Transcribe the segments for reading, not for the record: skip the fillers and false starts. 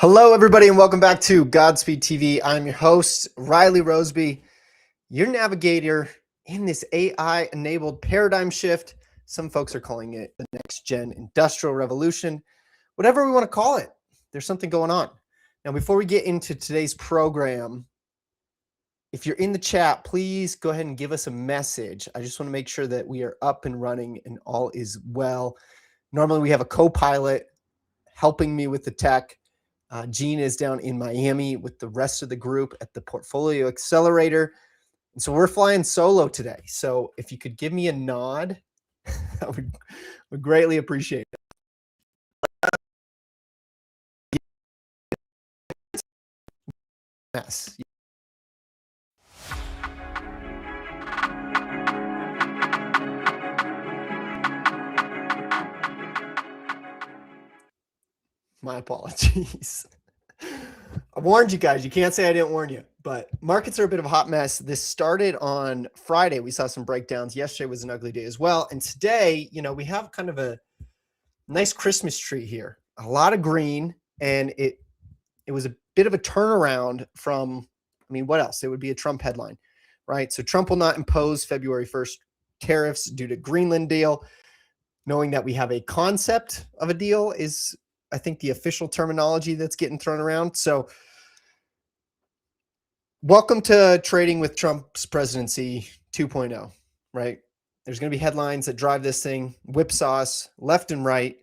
Hello, everybody, and welcome back to Godspeed TV. I'm your host, Riley Roseby, your navigator in this AI-enabled paradigm shift. Some folks are calling it the next-gen industrial revolution. Whatever we want to call it, there's something going on. Now, before we get into today's program, if you're in the chat, please go ahead and give us a message. I just want to make sure that we are up and running and all is well. Normally, we have a co-pilot helping me with the tech. Gene is down in Miami with the rest of the group at the Portfolio Accelerator. And so we're flying solo today. So if you could give me a nod, I would greatly appreciate it. Yes. My apologies. I warned you guys. You can't say I didn't warn you, but markets are a bit of a hot mess. This started on Friday. We saw some breakdowns. Yesterday was an ugly day as well. And today, we have kind of a nice Christmas tree here. A lot of green, and it was a bit of a turnaround from, what else? It would be a Trump headline, right? So Trump will not impose February 1st tariffs due to Greenland deal. Knowing that we have a concept of a deal is, I think, the official terminology that's getting thrown around. So welcome to trading with Trump's presidency 2.0, right? There's going to be headlines that drive this thing, whipsaws left and right,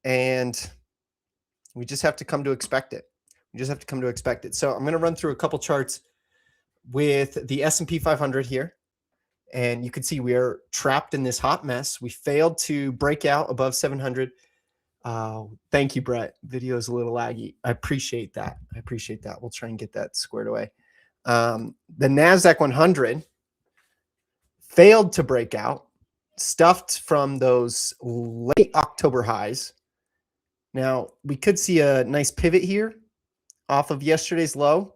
and we just have to come to expect it. So I'm going to run through a couple charts with the S&P 500 here, and you can see we are trapped in this hot mess. We failed to break out above 700. Thank you, Brett. Video is a little laggy. I appreciate that. We'll try and get that squared away. The NASDAQ 100 failed to break out, stuffed from those late October highs. Now, we could see a nice pivot here off of yesterday's low,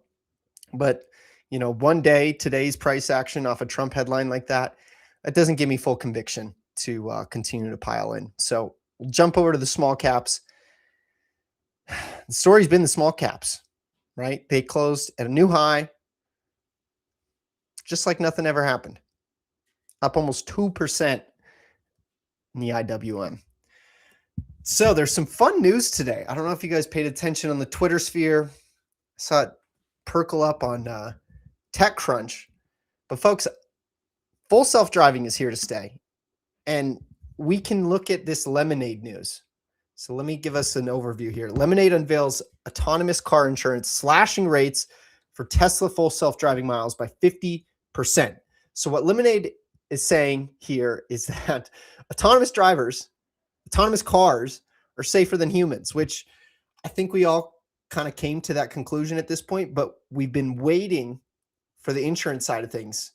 but one day, today's price action off a Trump headline like that doesn't give me full conviction to continue to pile in. So we'll jump over to the small caps. The story's been the small caps, right? They closed at a new high, just like nothing ever happened. Up almost 2% in the IWM. So there's some fun news today. I don't know if you guys paid attention on the Twitter sphere. I saw it perkle up on TechCrunch. But folks, full self-driving is here to stay. And we can look at this Lemonade news. So let me give us an overview here. Lemonade unveils autonomous car insurance, slashing rates for Tesla full self-driving miles by 50%. So what Lemonade is saying here is that autonomous cars are safer than humans, which I think we all kind of came to that conclusion at this point, but we've been waiting for the insurance side of things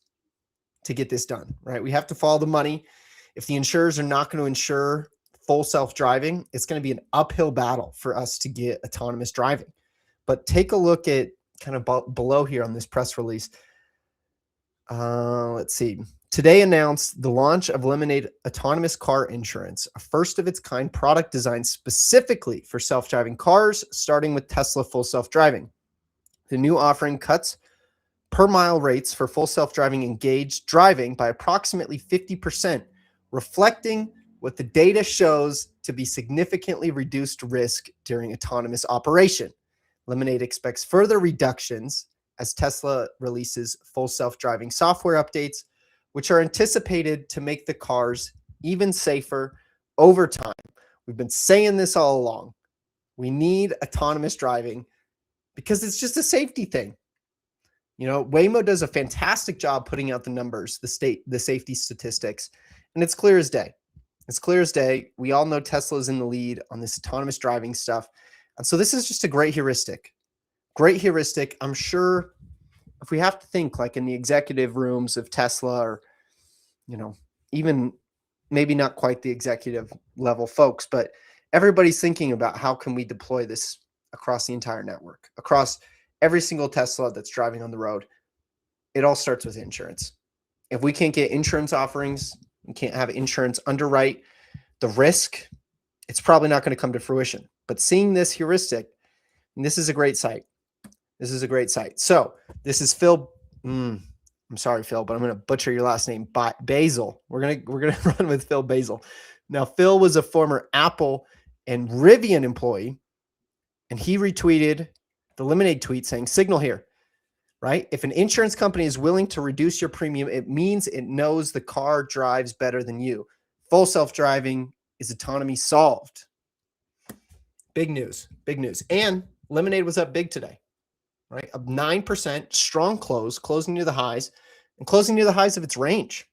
to get this done, right? We have to follow the money. If the insurers are not going to insure full self-driving, it's going to be an uphill battle for us to get autonomous driving. But take a look at kind of below here on this press release. Let's see. Today announced the launch of Lemonade Autonomous Car Insurance, a first-of-its-kind product designed specifically for self-driving cars, starting with Tesla full self-driving. The new offering cuts per-mile rates for full self-driving engaged driving by approximately 50%, reflecting what the data shows to be significantly reduced risk during autonomous operation. Lemonade expects further reductions as Tesla releases full self-driving software updates, which are anticipated to make the cars even safer over time. We've been saying this all along. We need autonomous driving because it's just a safety thing. Waymo does a fantastic job putting out the numbers, the safety statistics, and it's clear as day. We all know Tesla is in the lead on this autonomous driving stuff. And so this is just a great heuristic. I'm sure if we have to think like in the executive rooms of Tesla or, even maybe not quite the executive level folks, but everybody's thinking about how can we deploy this across the entire network, across every single Tesla that's driving on the road. It all starts with insurance. If we can't get insurance offerings, we can't have insurance underwrite the risk, it's probably not going to come to fruition. But seeing this heuristic, And this is a great site. This is a great site. So this is Phil. I'm sorry, Phil, but I'm going to butcher your last name. Basil. We're gonna run with Phil Basil. Now, Phil was a former Apple and Rivian employee, and he retweeted the Lemonade tweet saying, "Signal here, right? If an insurance company is willing to reduce your premium, it means it knows the car drives better than you. Full self-driving is autonomy solved." Big news, big news. And Lemonade was up big today, right? Up 9%, strong close, closing near the highs and closing near the highs of its range.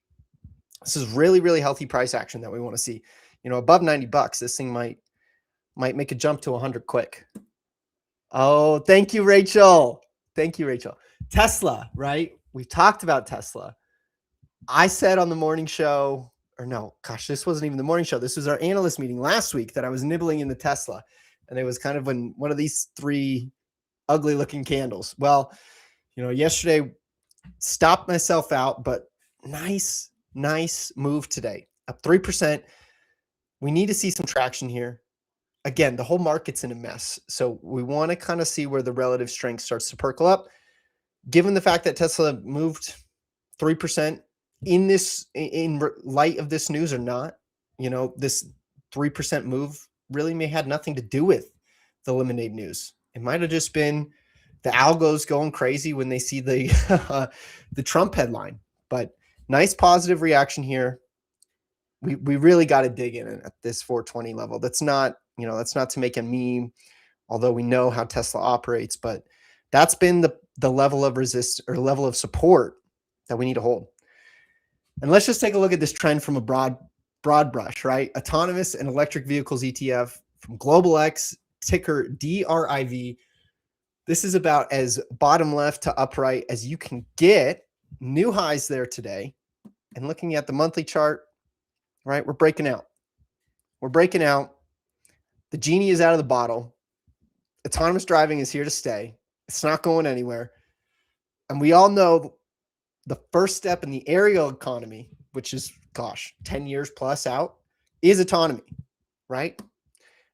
This is really, really healthy price action that we want to see. Above $90, this thing might make a jump to 100 quick. Oh, thank you, Rachel. Thank you, Rachel. Tesla, right? We've talked about Tesla. I said on the morning show, or no, gosh, this wasn't even the morning show. This was our analyst meeting last week that I was nibbling in the Tesla. And it was kind of when one of these three ugly looking candles. Well, yesterday stopped myself out, but nice move today. Up 3%. We need to see some traction here. Again, the whole market's in a mess. So we want to kind of see where the relative strength starts to percolate up. Given the fact that Tesla moved 3% in light of this news or not, this 3% move really may have nothing to do with the Lemonade news. It might have just been the algos going crazy when they see the the Trump headline. But nice positive reaction here. We really got to dig in at this 420 level. That's not to make a meme, although we know how Tesla operates, but that's been the level of resist or level of support that we need to hold. And let's just take a look at this trend from a broad brush, right? Autonomous and electric vehicles ETF from Global X, ticker DRIV. This is about as bottom left to upright as you can get. New highs there today. And looking at the monthly chart, right? We're breaking out. The genie is out of the bottle. Autonomous driving is here to stay. It's not going anywhere. And we all know the first step in the aerial economy, which is, 10 years plus out, is autonomy, right?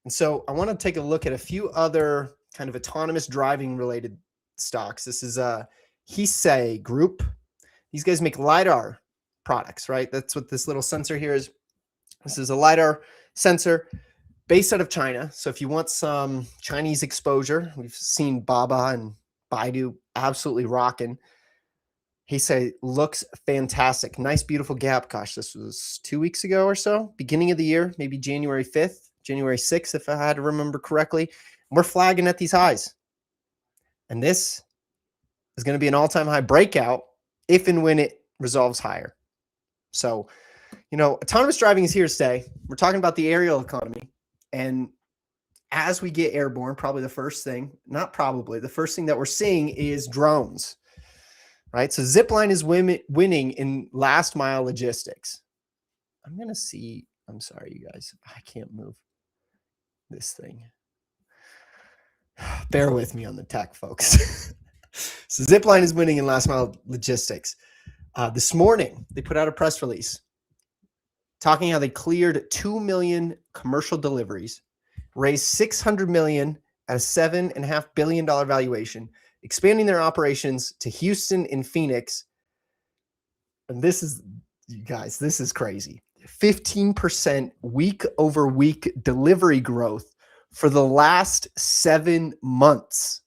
And so I want to take a look at a few other kind of autonomous driving related stocks. This is a Hesay Group. These guys make LiDAR products, right? That's what this little sensor here is. This is a LiDAR sensor based out of China. So if you want some Chinese exposure, we've seen Baba and Baidu absolutely rocking. Hesay looks fantastic. Nice, beautiful gap. Gosh, this was 2 weeks ago or so, beginning of the year, maybe January 5th, January 6th, if I had to remember correctly. We're flagging at these highs. And this is going to be an all-time high breakout if and when it resolves higher. So, autonomous driving is here to stay. We're talking about the aerial economy. And as we get airborne, the first thing that we're seeing is drones, right? So Zipline is winning in last mile logistics. I'm sorry, you guys. I can't move this thing. Bear with me on the tech, folks. So Zipline is winning in last mile logistics. This morning, they put out a press release talking how they cleared 2 million commercial deliveries, raised $600 million at a $7.5 billion valuation, expanding their operations to Houston and Phoenix. And this is crazy. 15% week over week delivery growth for the last 7 months.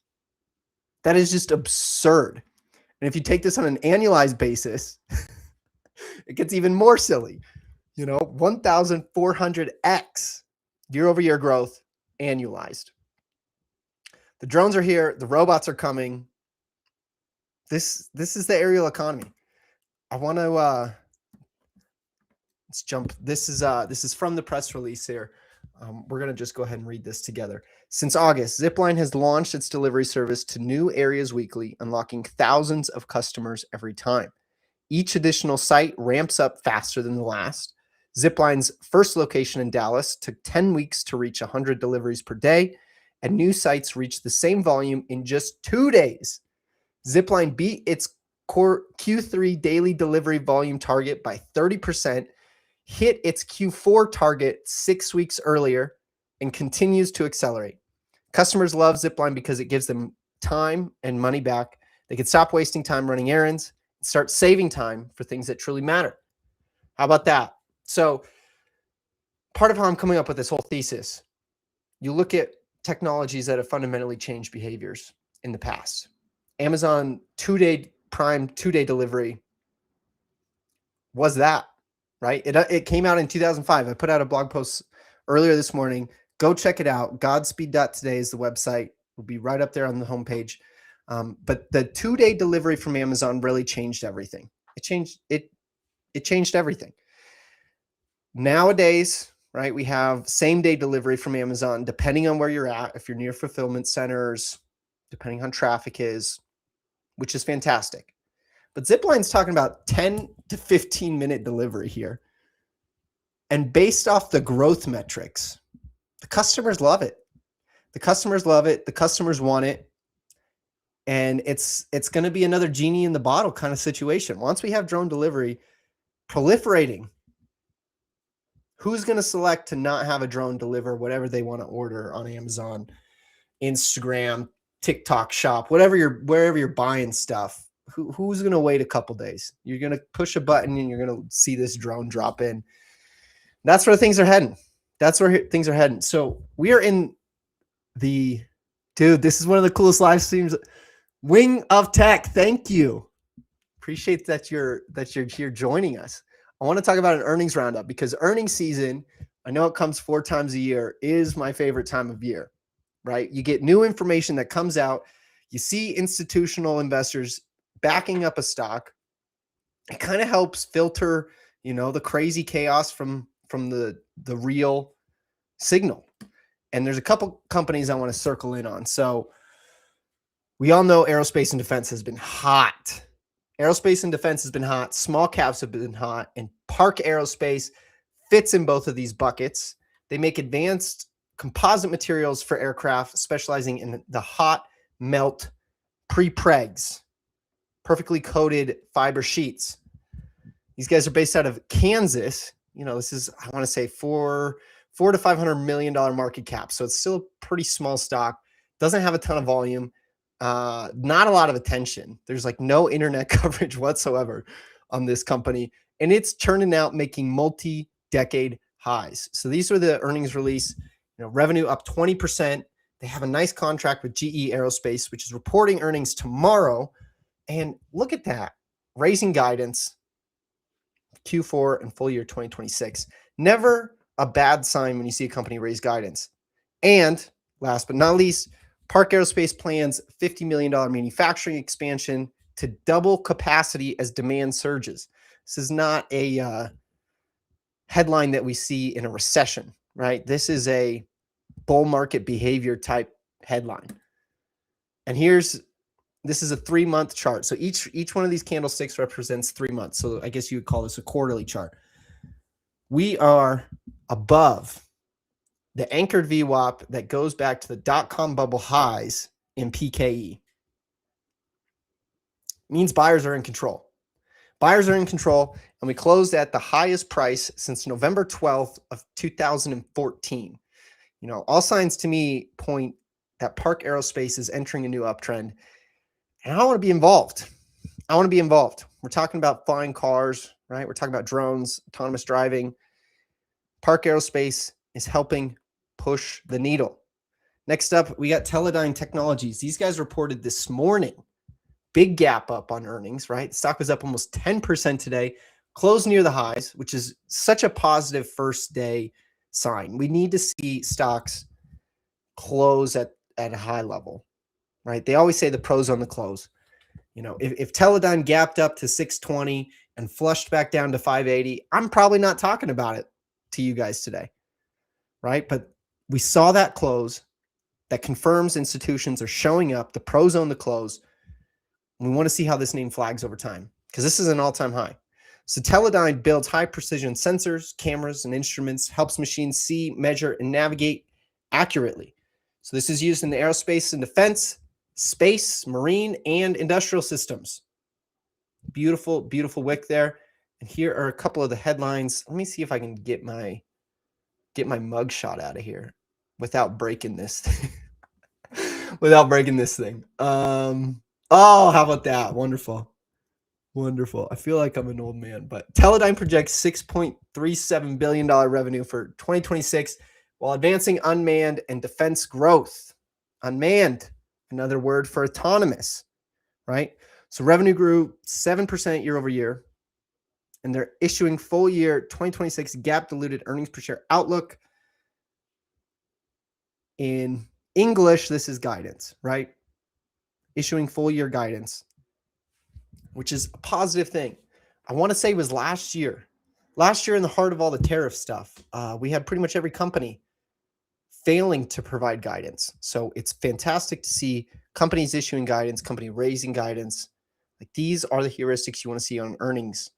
That is just absurd. And if you take this on an annualized basis, it gets even more silly. 1,400x year-over-year growth annualized. The drones are here. The robots are coming. This is the aerial economy. I want to let's jump. This is from the press release here. We're going to just go ahead and read this together. Since August, Zipline has launched its delivery service to new areas weekly, unlocking thousands of customers every time. Each additional site ramps up faster than the last. Zipline's first location in Dallas took 10 weeks to reach 100 deliveries per day, and new sites reached the same volume in just 2 days. Zipline beat its core Q3 daily delivery volume target by 30%, hit its Q4 target 6 weeks earlier, and continues to accelerate. Customers love Zipline because it gives them time and money back. They can stop wasting time running errands and start saving time for things that truly matter. How about that? So part of how I'm coming up with this whole thesis, you look at technologies that have fundamentally changed behaviors in the past. Amazon 2-day Prime 2-day delivery was that, right? It came out in 2005. I put out a blog post earlier this morning. Go check it out. Godspeed.today is the website. Will be right up there on the homepage. But the 2-day delivery from Amazon really changed everything. It changed everything. Nowadays, right, we have same-day delivery from Amazon, depending on where you're at. If you're near fulfillment centers, depending on traffic is, which is fantastic. But Zipline's talking about 10 to 15-minute delivery here. And based off the growth metrics, the customers love it. The customers love it. The customers want it. And it's going to be another genie in the bottle kind of situation. Once we have drone delivery proliferating, who's going to select to not have a drone deliver whatever they want to order on Amazon, Instagram, TikTok shop, wherever you're buying stuff? Who's going to wait a couple days? You're going to push a button and you're going to see this drone drop in. That's where things are heading. So we are in this is one of the coolest live streams. Wing of Tech. Thank you. Appreciate that you're here joining us. I want to talk about an earnings roundup because earnings season, I know it comes 4 times a year, is my favorite time of year, right? You get new information that comes out. You see institutional investors backing up a stock. It kind of helps filter, the crazy chaos from the real signal. And there's a couple companies I want to circle in on. So we all know aerospace and defense has been hot. Aerospace and defense has been hot. Small caps have been hot. And Park Aerospace fits in both of these buckets. They make advanced composite materials for aircraft, specializing in the hot melt pre-pregs, perfectly coated fiber sheets. These guys are based out of Kansas. This is, I want to say, $400 to $500 million market cap. So it's still a pretty small stock. Doesn't have a ton of volume. Not a lot of attention. There's like no internet coverage whatsoever on this company. And it's turning out making multi-decade highs. So these are the earnings release. Revenue up 20%. They have a nice contract with GE Aerospace, which is reporting earnings tomorrow. And look at that. Raising guidance. Q4 and full year 2026. Never a bad sign when you see a company raise guidance. And last but not least, Park Aerospace plans $50 million manufacturing expansion to double capacity as demand surges. This is not a headline that we see in a recession, right? This is a bull market behavior type headline. And this is a 3-month chart. So each one of these candlesticks represents 3 months. So I guess you would call this a quarterly chart. We are above the anchored VWAP that goes back to the dot-com bubble highs in PKE. Means buyers are in control. Buyers are in control, and we closed at the highest price since November 12th of 2014. All signs to me point that Park Aerospace is entering a new uptrend, and I want to be involved. We're talking about flying cars, right? We're talking about drones, autonomous driving. Park Aerospace is helping push the needle. Next up, we got Teledyne Technologies. These guys reported this morning. Big gap up on earnings, right? Stock was up almost 10% today, closed near the highs, which is such a positive first day sign. We need to see stocks close at a high level, right? They always say the pros on the close. If Teledyne gapped up to 620 and flushed back down to 580, I'm probably not talking about it to you guys today, right? But we saw that close. That confirms institutions are showing up. The pros own the close. We want to see how this name flags over time because this is an all-time high. So Teledyne builds high-precision sensors, cameras, and instruments, helps machines see, measure, and navigate accurately. So this is used in the aerospace and defense, space, marine, and industrial systems. Beautiful, beautiful wick there. And here are a couple of the headlines. Let me see if I can get my mug shot out of here without breaking this. without breaking this thing. Oh, how about that? Wonderful. Wonderful. I feel like I'm an old man, but Teledyne projects $6.37 billion revenue for 2026 while advancing unmanned and defense growth. Unmanned, another word for autonomous, right? So revenue grew 7% year over year, and they're issuing full year 2026 GAAP diluted earnings per share outlook. In English, this is guidance, right? Issuing full year guidance, which is a positive thing. I want to say it was last year. Last year, in the heart of all the tariff stuff, we had pretty much every company failing to provide guidance. So it's fantastic to see companies issuing guidance, company raising guidance. Like, these are the heuristics you want to see on earnings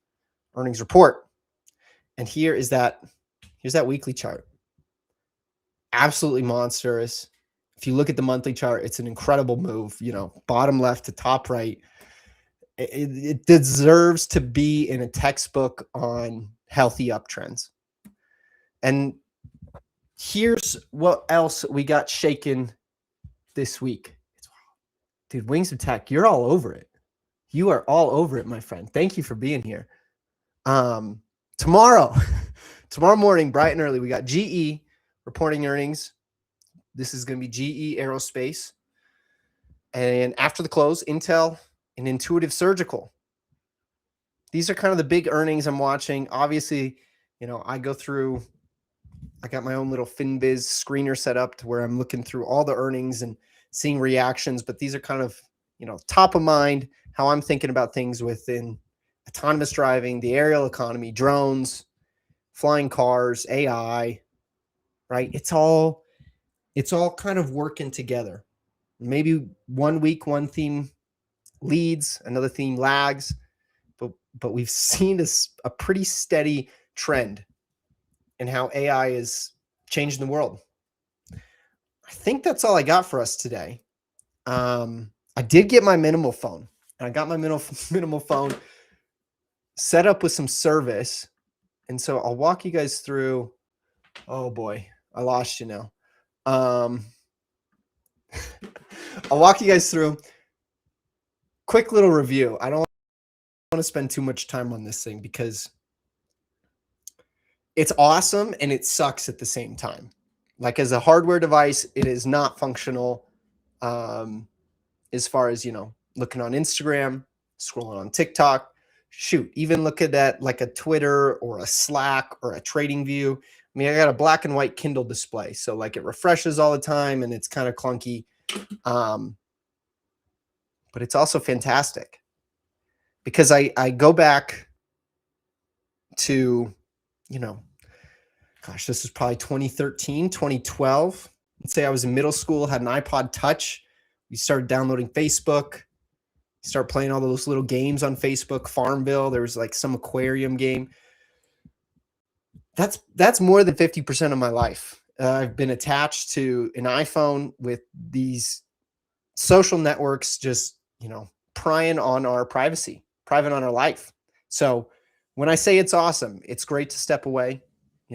report. And here's that weekly chart. Absolutely monstrous. If you look at the monthly chart, it's an incredible move, bottom left to top right. It deserves to be in a textbook on healthy uptrends. And here's what else we got shaken this week. Dude, Wings of Tech, you're all over it. You are all over it, my friend. Thank you for being here. Tomorrow morning, bright and early, we got GE reporting earnings. This is going to be GE Aerospace. And after the close, Intel and Intuitive Surgical. These are kind of the big earnings I'm watching. Obviously, I got my own little FinBiz screener set up to where I'm looking through all the earnings and seeing reactions, but these are kind of, top of mind, how I'm thinking about things within autonomous driving, the aerial economy, drones, flying cars, AI, right? It's all kind of working together. Maybe one week, one theme leads, another theme lags, but we've seen a pretty steady trend in how AI is changing the world. I think that's all I got for us today. I did get my minimal phone. I got my minimal phone set up with some service. And so I'll walk you guys through. Oh boy, I lost you now. I'll walk you guys through. Quick little review. I don't want to spend too much time on this thing because it's awesome and it sucks at the same time. Like, as a hardware device, it is not functional. As far as, looking on Instagram, scrolling on TikTok, shoot, even look at that like a Twitter or a Slack or a Trading View. I mean, I got a black and white Kindle display, so like it refreshes all the time and it's kind of clunky. But it's also fantastic because I go back to, this is probably 2013, 2012. Let's say I was in middle school, had an iPod Touch. We started downloading Facebook, start playing all those little games on Facebook, Farmville. There was like some aquarium game. That's more than 50% of my life. I've been attached to an iPhone with these social networks, just, prying on our privacy, private on our life. So when I say it's awesome, it's great to step away.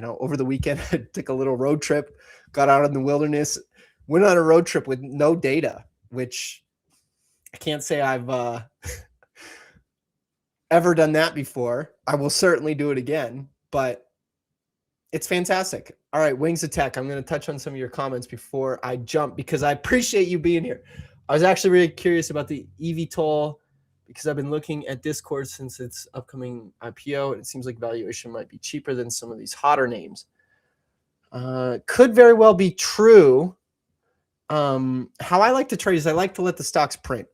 Over the weekend, I took a little road trip, got out in the wilderness, went on a road trip with no data, which I can't say I've ever done that before. I will certainly do it again, but it's fantastic. All right, Wings of Tech. I'm going to touch on some of your comments before I jump because I appreciate you being here. I was actually really curious about the eVTOL because I've been looking at Discord since its upcoming IPO, and it seems like valuation might be cheaper than some of these hotter names. Could very well be true. How I like to trade is I like to let the stocks print,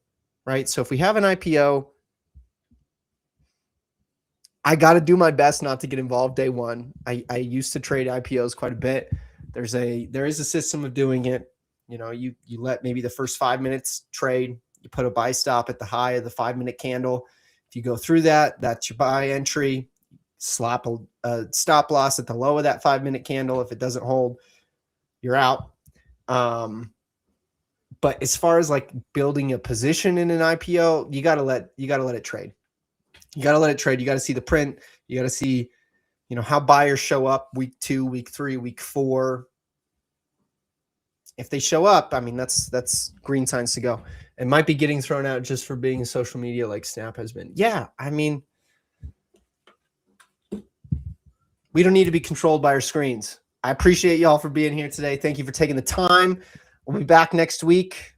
right? So if we have an IPO, I got to do my best not to get involved day one. I used to trade IPOs quite a bit. There is a system of doing it. You let maybe the first 5 minutes trade. You put a buy stop at the high of the 5-minute candle. If you go through that, that's your buy entry. Slap a stop loss at the low of that 5-minute candle. If it doesn't hold, you're out. But as far as like building a position in an IPO, you gotta let it trade. You gotta let it trade. You gotta see the print. You gotta see, how buyers show up week 2, week 3, week 4. if they show up, I mean, that's green signs to go. It might be getting thrown out just for being social media like Snap has been. Yeah, I mean, we don't need to be controlled by our screens. I appreciate y'all for being here today. Thank you for taking the time. We'll be back next week.